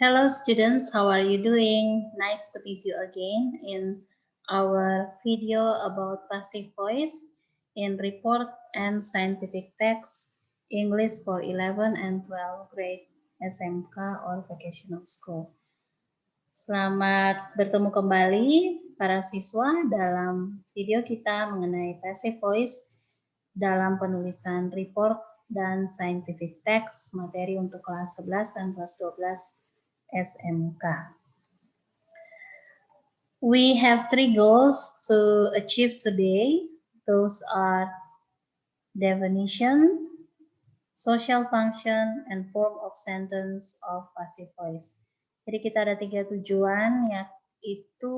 Hello students, how are you doing? Nice to meet you again in our video about passive voice in report and scientific text English for 11 and 12 grade SMK or vocational school. Selamat bertemu kembali para siswa dalam video kita mengenai passive voice dalam penulisan report dan scientific text materi untuk kelas 11 dan kelas 12 SMK. We have 3 goals to achieve today. Those are definition, social function, and form of sentence of passive voice. Jadi kita ada 3 tujuan, yaitu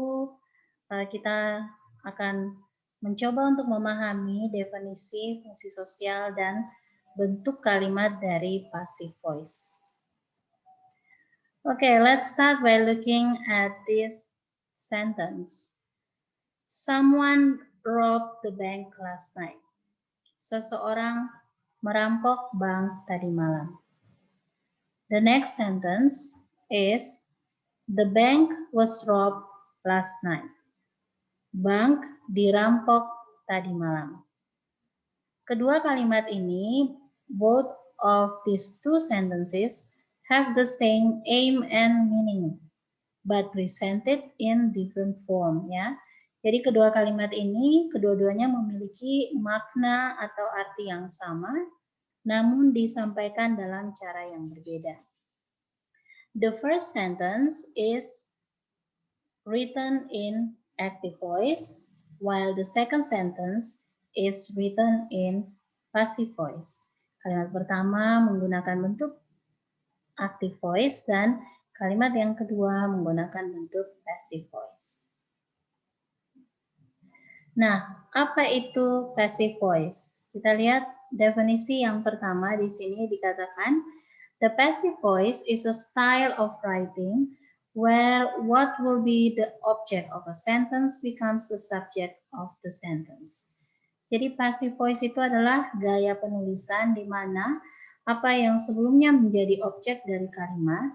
kita akan mencoba untuk memahami definisi, fungsi sosial, dan bentuk kalimat dari passive voice. Okay, let's start by looking at this sentence. Someone robbed the bank last night. Seseorang merampok bank tadi malam. The next sentence is, the bank was robbed last night. Bank dirampok tadi malam. Kedua kalimat ini, both of these two sentences have the same aim and meaning, but presented in different form, ya. Jadi kedua kalimat ini, kedua-duanya memiliki makna atau arti yang sama, namun disampaikan dalam cara yang berbeda. The first sentence is written in active voice, while the second sentence is written in passive voice. Kalimat pertama menggunakan bentuk active voice dan kalimat yang kedua menggunakan bentuk passive voice. Nah, apa itu passive voice? Kita lihat definisi yang pertama di sini dikatakan, the passive voice is a style of writing where what will be the object of a sentence becomes the subject of the sentence. Jadi passive voice itu adalah gaya penulisan di mana apa yang sebelumnya menjadi objek dari kalimat,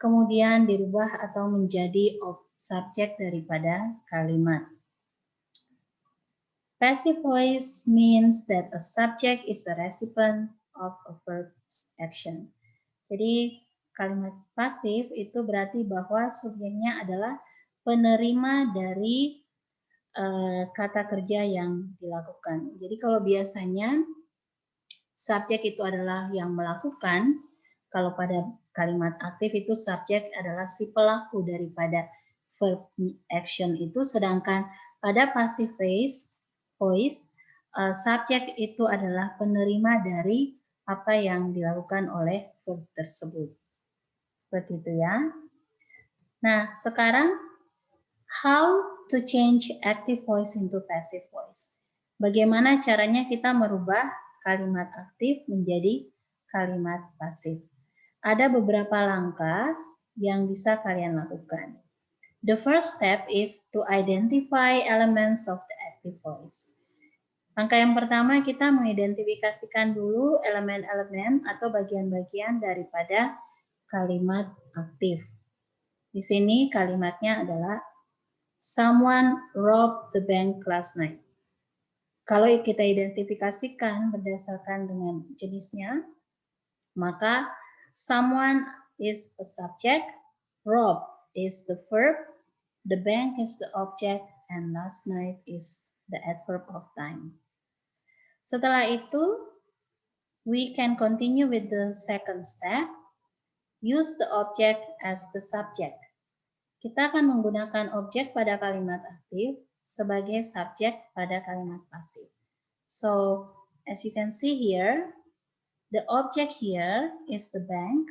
kemudian dirubah atau menjadi subjek daripada kalimat. Passive voice means that a subject is a recipient of a verb's action. Jadi kalimat pasif itu berarti bahwa subjeknya adalah penerima dari kata kerja yang dilakukan. Jadi kalau biasanya subjek itu adalah yang melakukan, kalau pada kalimat aktif itu subjek adalah si pelaku daripada verb action itu, sedangkan pada passive voice, subjek itu adalah penerima dari apa yang dilakukan oleh verb tersebut. Seperti itu ya. Nah, sekarang how to change active voice into passive voice. Bagaimana caranya kita merubah kalimat aktif menjadi kalimat pasif. Ada beberapa langkah yang bisa kalian lakukan. The first step is to identify elements of the active voice. Langkah yang pertama, kita mengidentifikasikan dulu elemen-elemen atau bagian-bagian daripada kalimat aktif. Di sini kalimatnya adalah someone robbed the bank last night. Kalau kita identifikasikan berdasarkan dengan jenisnya, maka someone is a subject, rob is the verb, the bank is the object, and last night is the adverb of time. Setelah itu, we can continue with the second step, use the object as the subject. Kita akan menggunakan objek pada kalimat aktif sebagai subjek pada kalimat pasif. So, as you can see here, the object here is the bank.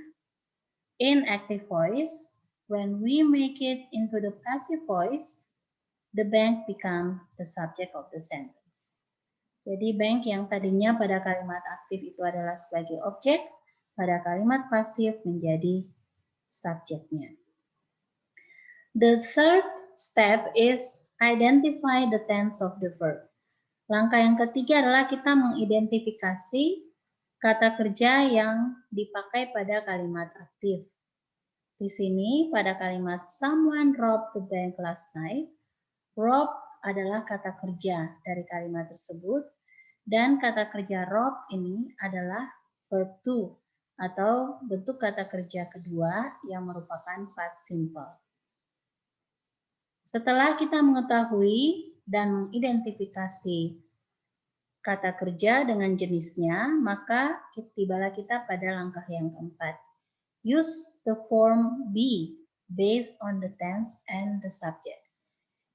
In active voice, when we make it into the passive voice, the bank become the subject of the sentence. Jadi bank yang tadinya pada kalimat aktif itu adalah sebagai objek, pada kalimat pasif menjadi subjeknya. The third step is identify the tense of the verb. Langkah yang ketiga adalah kita mengidentifikasi kata kerja yang dipakai pada kalimat aktif. Di sini pada kalimat someone robbed the bank last night, rob adalah kata kerja dari kalimat tersebut dan kata kerja rob ini adalah verb to atau bentuk kata kerja kedua yang merupakan past simple. Setelah kita mengetahui dan mengidentifikasi kata kerja dengan jenisnya, maka tibalah kita pada langkah yang keempat. Use the form be based on the tense and the subject.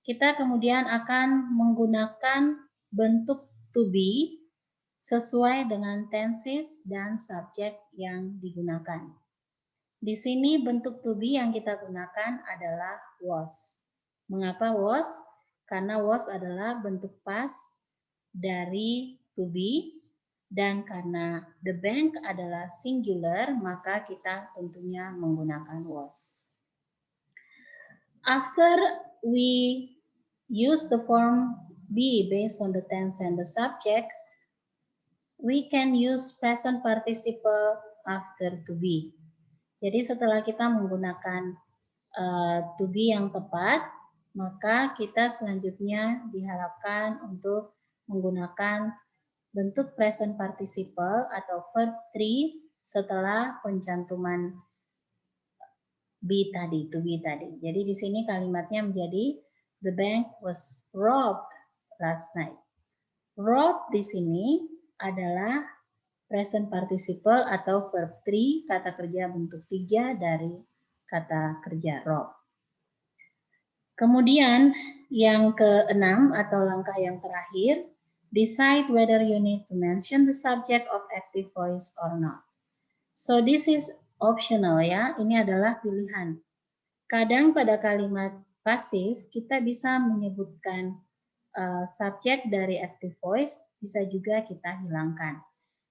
Kita kemudian akan menggunakan bentuk to be sesuai dengan tenses dan subjek yang digunakan. Di sini bentuk to be yang kita gunakan adalah was. Mengapa was? Karena was adalah bentuk past dari to be, dan karena the bank adalah singular, maka kita tentunya menggunakan was. After we use the form be based on the tense and the subject, we can use present participle after to be. Jadi setelah kita menggunakan to be yang tepat, maka kita selanjutnya diharapkan untuk menggunakan bentuk present participle atau verb 3 setelah pencantuman be tadi, to be tadi. Jadi di sini kalimatnya menjadi the bank was robbed last night. Rob di sini adalah present participle atau verb 3, kata kerja bentuk 3 dari kata kerja rob. Kemudian yang keenam atau langkah yang terakhir, decide whether you need to mention the subject of active voice or not. So this is optional ya, ini adalah pilihan. Kadang pada kalimat pasif kita bisa menyebutkan subjek dari active voice, bisa juga kita hilangkan.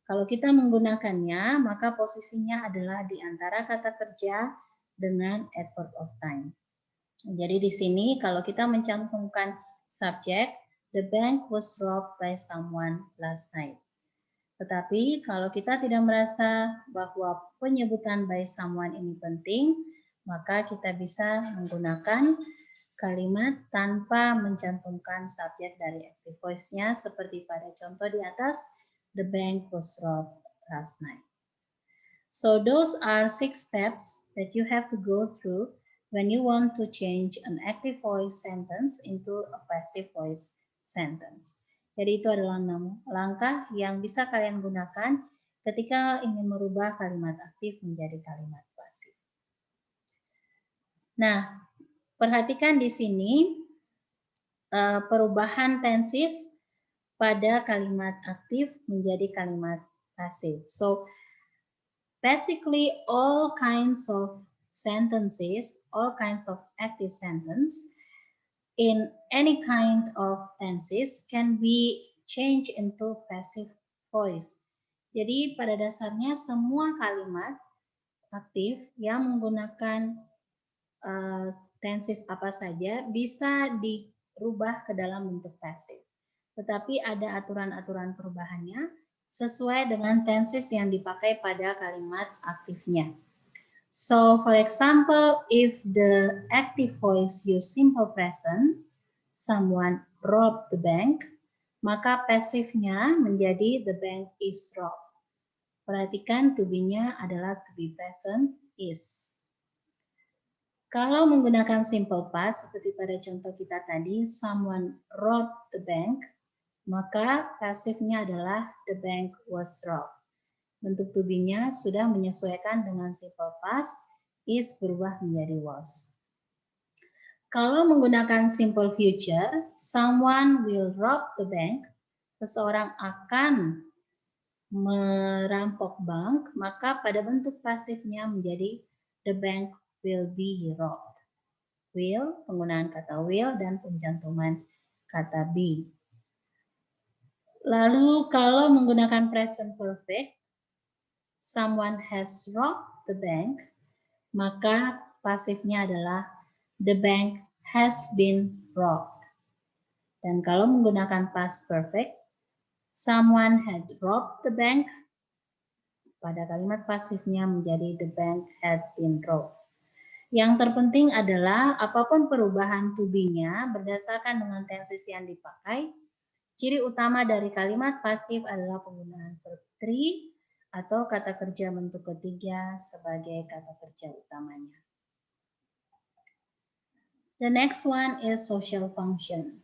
Kalau kita menggunakannya, maka posisinya adalah di antara kata kerja dengan adverb of time. Jadi di sini kalau kita mencantumkan subjek, the bank was robbed by someone last night. Tetapi kalau kita tidak merasa bahwa penyebutan by someone ini penting, maka kita bisa menggunakan kalimat tanpa mencantumkan subjek dari active voice-nya seperti pada contoh di atas, the bank was robbed last night. So those are 6 steps that you have to go through when you want to change an active voice sentence into a passive voice sentence. Jadi itu adalah 6 langkah yang bisa kalian gunakan ketika ingin merubah kalimat aktif menjadi kalimat pasif. Nah, perhatikan di sini perubahan tenses pada kalimat aktif menjadi kalimat pasif. So, basically all kinds of sentences, all kinds of active sentence in any kind of tenses can be changed into passive voice. Jadi pada dasarnya semua kalimat aktif yang menggunakan tenses apa saja bisa dirubah ke dalam bentuk pasif. Tetapi ada aturan-aturan perubahannya sesuai dengan tenses yang dipakai pada kalimat aktifnya. So, for example, if the active voice use simple present, someone robbed the bank, maka pasifnya menjadi the bank is robbed. Perhatikan to be-nya adalah to be present is. Kalau menggunakan simple past, seperti pada contoh kita tadi, someone robbed the bank, maka pasifnya adalah the bank was robbed. Bentuk to be-nya sudah menyesuaikan dengan simple past, is berubah menjadi was. Kalau menggunakan simple future, someone will rob the bank, seseorang akan merampok bank, maka pada bentuk pasifnya menjadi the bank will be robbed. Will, penggunaan kata will dan pencantuman kata be. Lalu kalau menggunakan present perfect, someone has robbed the bank, maka pasifnya adalah the bank has been robbed. Dan kalau menggunakan past perfect, someone had robbed the bank, pada kalimat pasifnya menjadi the bank had been robbed. Yang terpenting adalah apapun perubahan to be-nya berdasarkan dengan tenses yang dipakai, ciri utama dari kalimat pasif adalah penggunaan verb 3 atau kata kerja bentuk ketiga sebagai kata kerja utamanya. The next one is social function.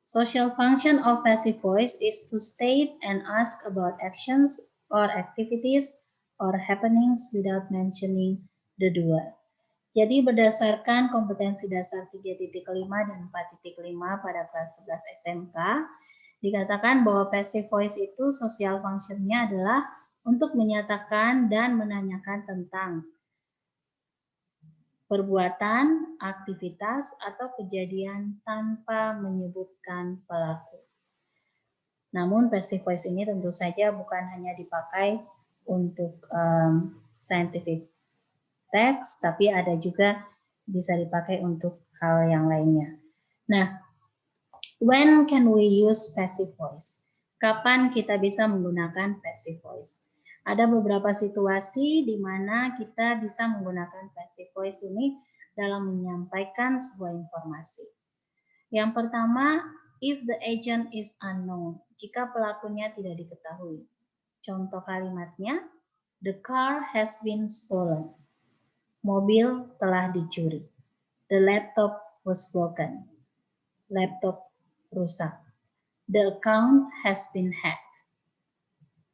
Social function of passive voice is to state and ask about actions or activities or happenings without mentioning the doer. Jadi berdasarkan kompetensi dasar 3.5 dan 4.5 pada kelas 11 SMK, dikatakan bahwa passive voice itu social function-nya adalah untuk menyatakan dan menanyakan tentang perbuatan, aktivitas, atau kejadian tanpa menyebutkan pelaku. Namun passive voice ini tentu saja bukan hanya dipakai untuk scientific text, tapi ada juga bisa dipakai untuk hal yang lainnya. Nah, when can we use passive voice? Kapan kita bisa menggunakan passive voice? Ada beberapa situasi di mana kita bisa menggunakan passive voice ini dalam menyampaikan sebuah informasi. Yang pertama, if the agent is unknown, jika pelakunya tidak diketahui. Contoh kalimatnya, the car has been stolen. Mobil telah dicuri. The laptop was broken. Laptop rusak. The account has been hacked.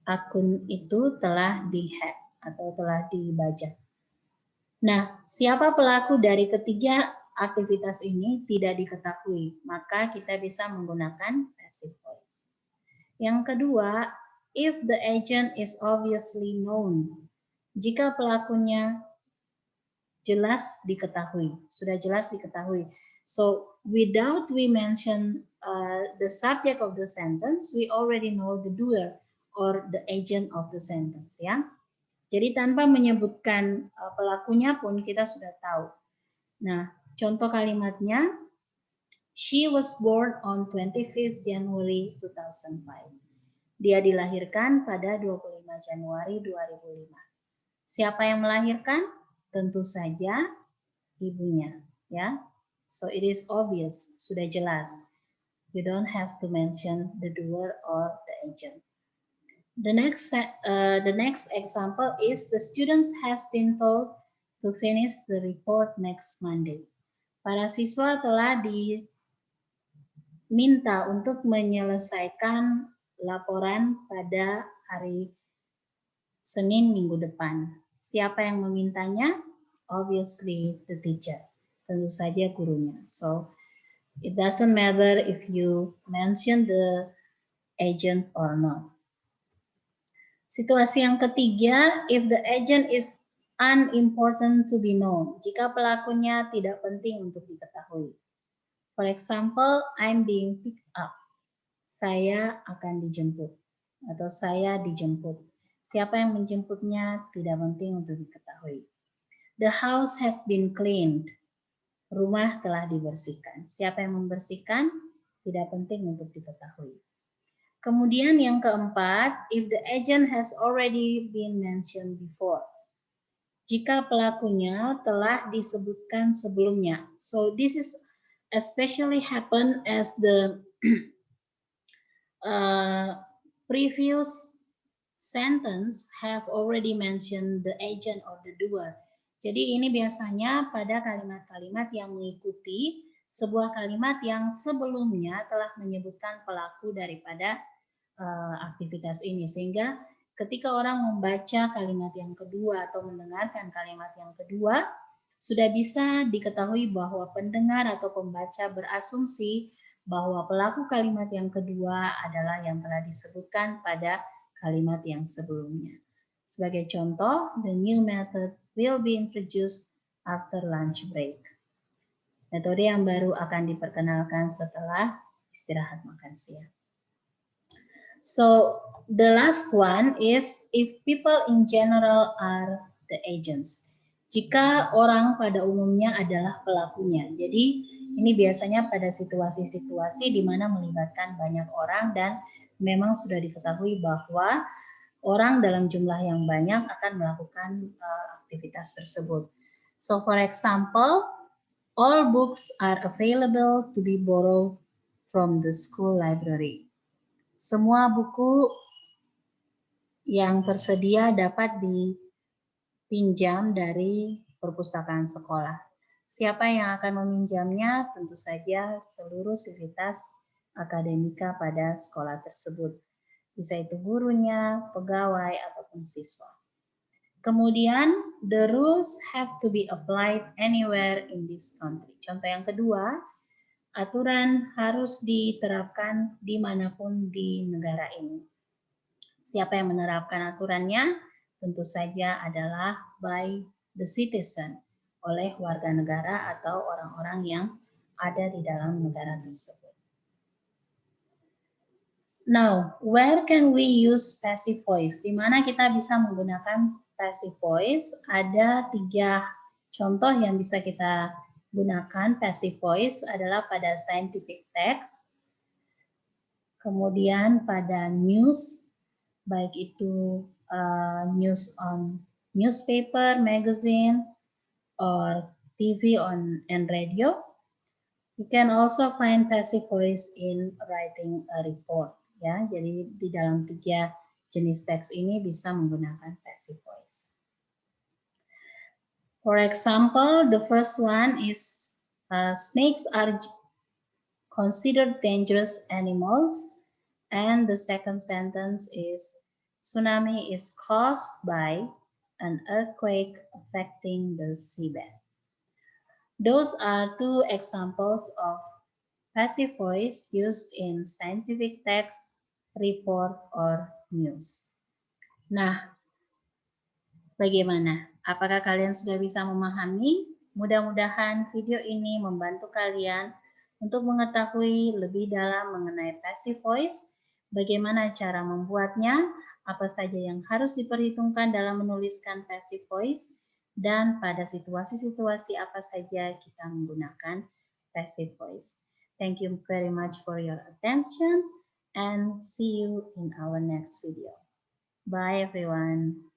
Akun itu telah dihack atau telah dibajak. Nah, siapa pelaku dari ketiga aktivitas ini tidak diketahui, maka kita bisa menggunakan passive voice. Yang kedua, if the agent is obviously known, jika pelakunya jelas diketahui, sudah jelas diketahui. So, without we mention the subject of the sentence, we already know the doer or the agent of the sentence, ya. Jadi tanpa menyebutkan pelakunya pun kita sudah tahu. Nah, contoh kalimatnya, she was born on 25th January 2005. Dia dilahirkan pada 25 Januari 2005. Siapa yang melahirkan? Tentu saja ibunya, ya. So it is obvious, sudah jelas. You don't have to mention the doer or the agent. The next example is the students has been told to finish the report next Monday. Para siswa telah diminta untuk menyelesaikan laporan pada hari Senin minggu depan. Siapa yang memintanya? Obviously the teacher. Tentu saja gurunya. So it doesn't matter if you mention the agent or not. Situasi yang ketiga, if the agent is unimportant to be known, jika pelakunya tidak penting untuk diketahui. For example, I'm being picked up. Saya akan dijemput atau saya dijemput. Siapa yang menjemputnya tidak penting untuk diketahui. The house has been cleaned. Rumah telah dibersihkan. Siapa yang membersihkan tidak penting untuk diketahui. Kemudian yang keempat, if the agent has already been mentioned before. Jika pelakunya telah disebutkan sebelumnya. So this is especially happen as the previous sentence have already mentioned the agent or the doer. Jadi ini biasanya pada kalimat-kalimat yang mengikuti sebuah kalimat yang sebelumnya telah menyebutkan pelaku daripada aktivitas ini, sehingga ketika orang membaca kalimat yang kedua atau mendengarkan kalimat yang kedua sudah bisa diketahui bahwa pendengar atau pembaca berasumsi bahwa pelaku kalimat yang kedua adalah yang telah disebutkan pada kalimat yang sebelumnya. Sebagai contoh, the new method will be introduced after lunch break. Metode yang baru akan diperkenalkan setelah istirahat makan siang. So the last one is if people in general are the agents. Jika orang pada umumnya adalah pelakunya. Jadi ini biasanya pada situasi-situasi di mana melibatkan banyak orang dan memang sudah diketahui bahwa orang dalam jumlah yang banyak akan melakukan aktivitas tersebut. So for example, all books are available to be borrowed from the school library. Semua buku yang tersedia dapat dipinjam dari perpustakaan sekolah. Siapa yang akan meminjamnya? Tentu saja seluruh sivitas akademika pada sekolah tersebut. Bisa itu gurunya, pegawai, ataupun siswa. Kemudian, the rules have to be applied anywhere in this country. Contoh yang kedua, aturan harus diterapkan dimanapun di negara ini. Siapa yang menerapkan aturannya? Tentu saja adalah by the citizen, oleh warga negara atau orang-orang yang ada di dalam negara tersebut. Now, where can we use passive voice? Di mana kita bisa menggunakan passive voice? Ada 3 contoh yang bisa kita gunakan passive voice adalah pada scientific text, kemudian pada news, baik itu news on newspaper, magazine, or TV and radio. You can also find passive voice in writing a report. Ya, jadi di dalam 3 jenis teks ini bisa menggunakan passive voice. For example, the first one is snakes are considered dangerous animals, and the second sentence is tsunami is caused by an earthquake affecting the seabed. Those are 2 examples of passive voice used in scientific text, report, or news. Nah, bagaimana? Apakah kalian sudah bisa memahami? Mudah-mudahan video ini membantu kalian untuk mengetahui lebih dalam mengenai passive voice, bagaimana cara membuatnya, apa saja yang harus diperhitungkan dalam menuliskan passive voice, dan pada situasi-situasi apa saja kita menggunakan passive voice. Thank you very much for your attention and see you in our next video. Bye everyone.